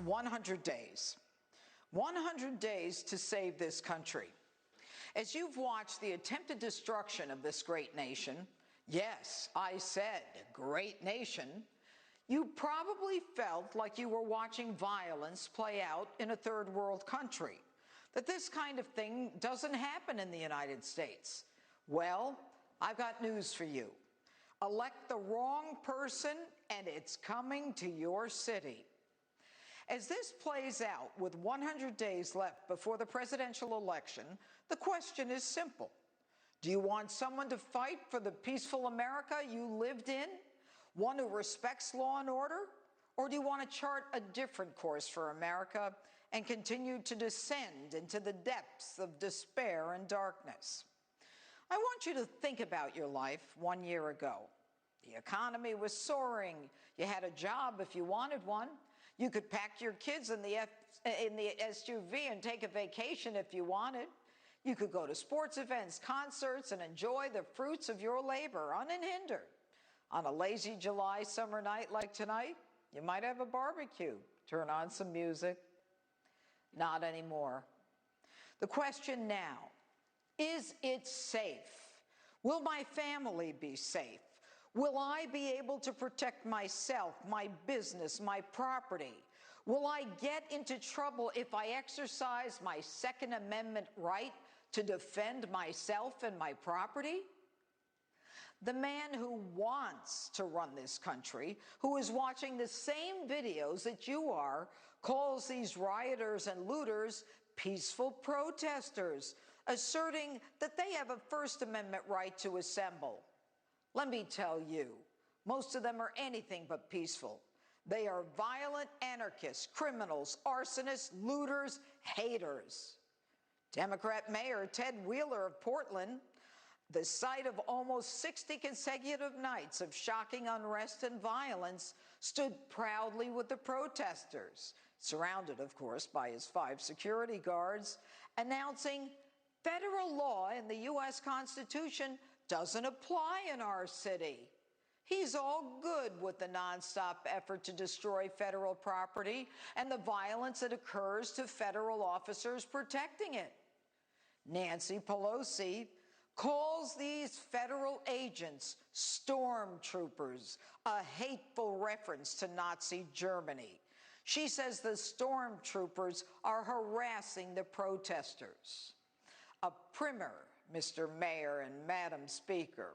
100 days. 100 days to save this country. As you've watched the attempted destruction of this great nation, yes, I said great nation, you probably felt like you were watching violence play out in a third world country, that this kind of thing doesn't happen in the United States. Well, I've got news for you. Elect the wrong person and it's coming to your city. As this plays out with 100 days left before the presidential election, the question is simple. Do you want someone to fight for the peaceful America you lived in? One who respects law and order? Or do you want to chart a different course for America and continue to descend into the depths of despair and darkness? I want you to think about your life 1 year ago. The economy was soaring. You had a job if you wanted one. You could pack your kids in the SUV and take a vacation if you wanted. You could go to sports events, concerts, and enjoy the fruits of your labor unhindered. On a lazy July summer night like tonight, you might have a barbecue, turn on some music. Not anymore. The question now, is it safe? Will my family be safe? Will I be able to protect myself, my business, my property? Will I get into trouble if I exercise my Second Amendment right to defend myself and my property? The man who wants to run this country, who is watching the same videos that you are, calls these rioters and looters peaceful protesters, asserting that they have a First Amendment right to assemble. Let me tell you, most of them are anything but peaceful. They are violent anarchists, criminals, arsonists, looters, haters. Democrat Mayor Ted Wheeler of Portland, the site of almost 60 consecutive nights of shocking unrest and violence, stood proudly with the protesters, surrounded, of course, by his 5 security guards, announcing federal law in the U.S. Constitution doesn't apply in our city. He's all good with the nonstop effort to destroy federal property and the violence that occurs to federal officers protecting it. Nancy Pelosi calls these federal agents stormtroopers, a hateful reference to Nazi Germany. She says the stormtroopers are harassing the protesters. A primer, Mr. Mayor and Madam Speaker.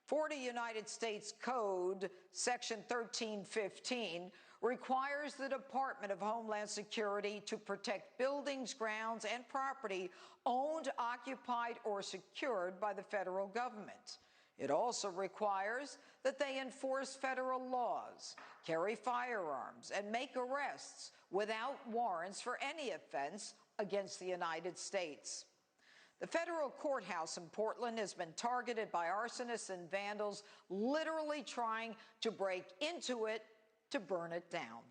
40 United States Code, Section 1315, requires the Department of Homeland Security to protect buildings, grounds, and property owned, occupied, or secured by the federal government. It also requires that they enforce federal laws, carry firearms, and make arrests without warrants for any offense against the United States. The federal courthouse in Portland has been targeted by arsonists and vandals, literally trying to break into it to burn it down.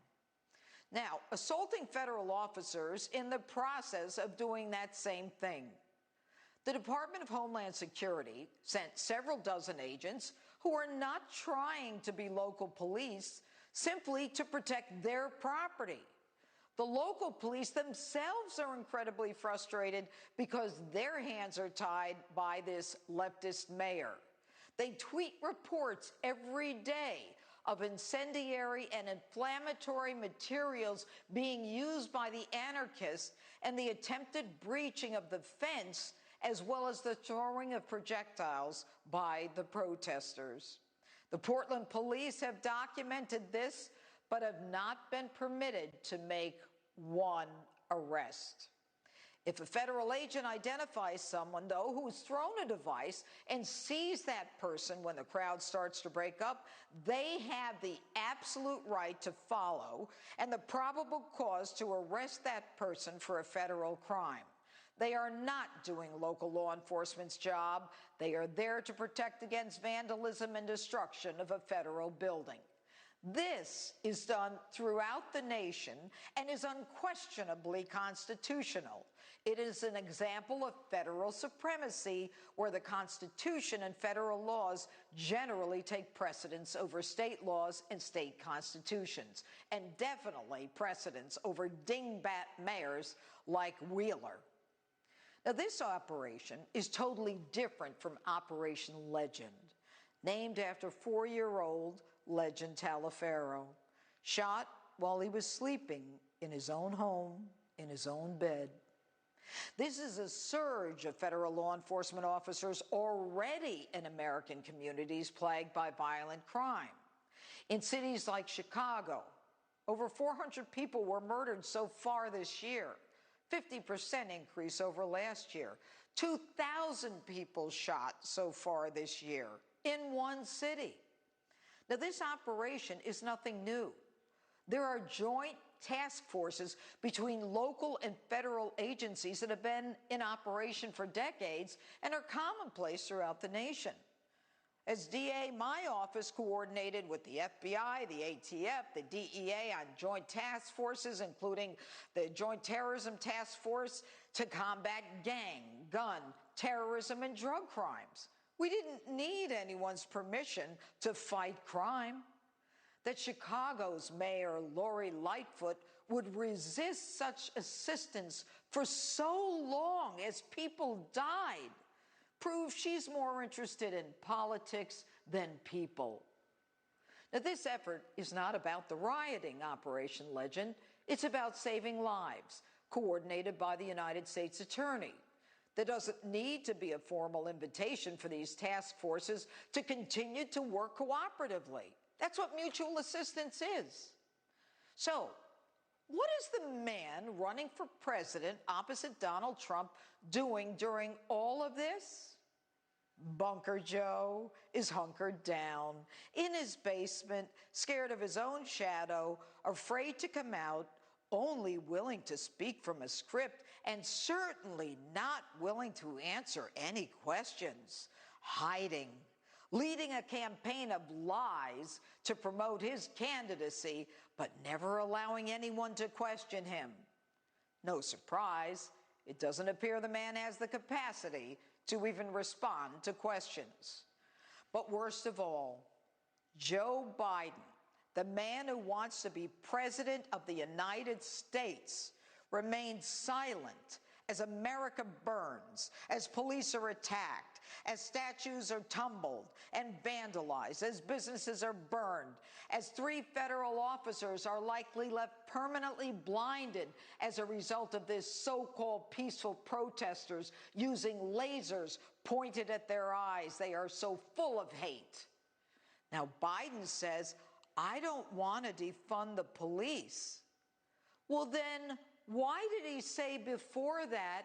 Now, assaulting federal officers in the process of doing that same thing. The Department of Homeland Security sent several dozen agents who are not trying to be local police, simply to protect their property. The local police themselves are incredibly frustrated because their hands are tied by this leftist mayor. They tweet reports every day of incendiary and inflammatory materials being used by the anarchists and the attempted breaching of the fence, as well as the throwing of projectiles by the protesters. The Portland police have documented this, but have not been permitted to make one arrest. If a federal agent identifies someone, though, who's thrown a device and sees that person when the crowd starts to break up, they have the absolute right to follow and the probable cause to arrest that person for a federal crime. They are not doing local law enforcement's job. They are there to protect against vandalism and destruction of a federal building. This is done throughout the nation and is unquestionably constitutional. It is an example of federal supremacy, where the Constitution and federal laws generally take precedence over state laws and state constitutions, and definitely precedence over dingbat mayors like Wheeler. Now, this operation is totally different from Operation Legend, named after 4-year-old Legend Taliaferro, shot while he was sleeping in his own home, in his own bed. This is a surge of federal law enforcement officers already in American communities plagued by violent crime. In cities like Chicago, over 400 people were murdered so far this year, 50% increase over last year. 2,000 people shot so far this year in one city. Now, this operation is nothing new. There are joint task forces between local and federal agencies that have been in operation for decades and are commonplace throughout the nation. As DA, my office coordinated with the FBI, the ATF, the DEA on joint task forces, including the Joint Terrorism Task Force, to combat gang, gun, terrorism, and drug crimes. We didn't need anyone's permission to fight crime. That Chicago's Mayor Lori Lightfoot would resist such assistance for so long as people died proves she's more interested in politics than people. Now, this effort is not about the rioting Operation Legend. It's about saving lives, coordinated by the United States Attorney. There doesn't need to be a formal invitation for these task forces to continue to work cooperatively. That's what mutual assistance is. So, what is the man running for president opposite Donald Trump doing during all of this? Bunker Joe is hunkered down in his basement, scared of his own shadow, afraid to come out, only willing to speak from a script, and certainly not willing to answer any questions, hiding, leading a campaign of lies to promote his candidacy, but never allowing anyone to question him. No surprise, it doesn't appear the man has the capacity to even respond to questions. But worst of all, Joe Biden, the man who wants to be president of the United States, remains silent as America burns, as police are attacked, as statues are tumbled and vandalized, as businesses are burned, as 3 federal officers are likely left permanently blinded as a result of this so-called peaceful protesters using lasers pointed at their eyes. They are so full of hate. Now, Biden says, I don't want to defund the police. Well, then why did he say before that,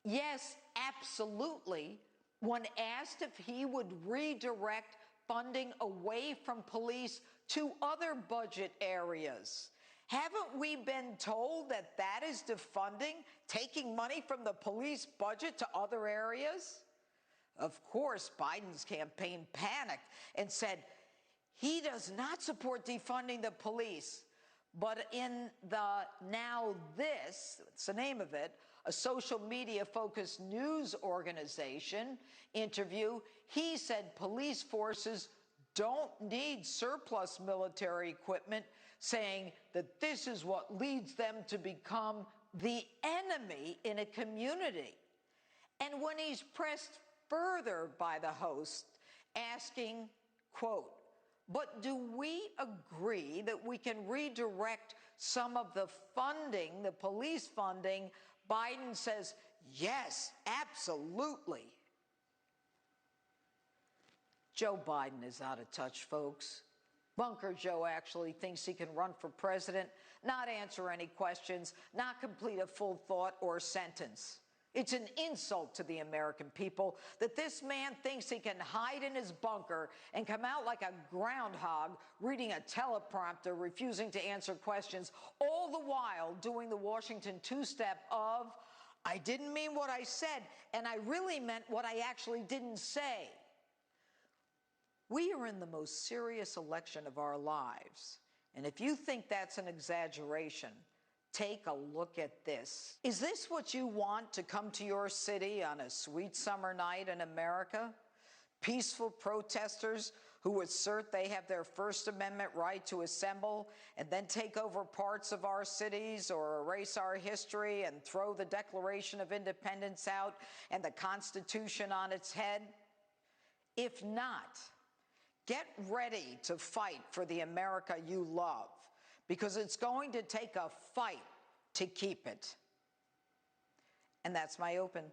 yes, absolutely, when asked if he would redirect funding away from police to other budget areas? Haven't we been told that that is defunding, taking money from the police budget to other areas? Of course, Biden's campaign panicked and said, he does not support defunding the police. But in the Now This, it's the name of it, a social media-focused news organization interview, he said police forces don't need surplus military equipment, saying that this is what leads them to become the enemy in a community. And when he's pressed further by the host, asking, quote, but do we agree that we can redirect some of the funding, the police funding? Biden says, yes, absolutely. Joe Biden is out of touch, folks. Bunker Joe actually thinks he can run for president, not answer any questions, not complete a full thought or sentence. It's an insult to the American people that this man thinks he can hide in his bunker and come out like a groundhog, reading a teleprompter, refusing to answer questions, all the while doing the Washington two-step of, I didn't mean what I said, and I really meant what I actually didn't say. We are in the most serious election of our lives, and if you think that's an exaggeration, take a look at this. Is this what you want to come to your city on a sweet summer night in America? Peaceful protesters who assert they have their First Amendment right to assemble and then take over parts of our cities or erase our history and throw the Declaration of Independence out and the Constitution on its head? If not, get ready to fight for the America you love, because it's going to take a fight to keep it. And that's my open.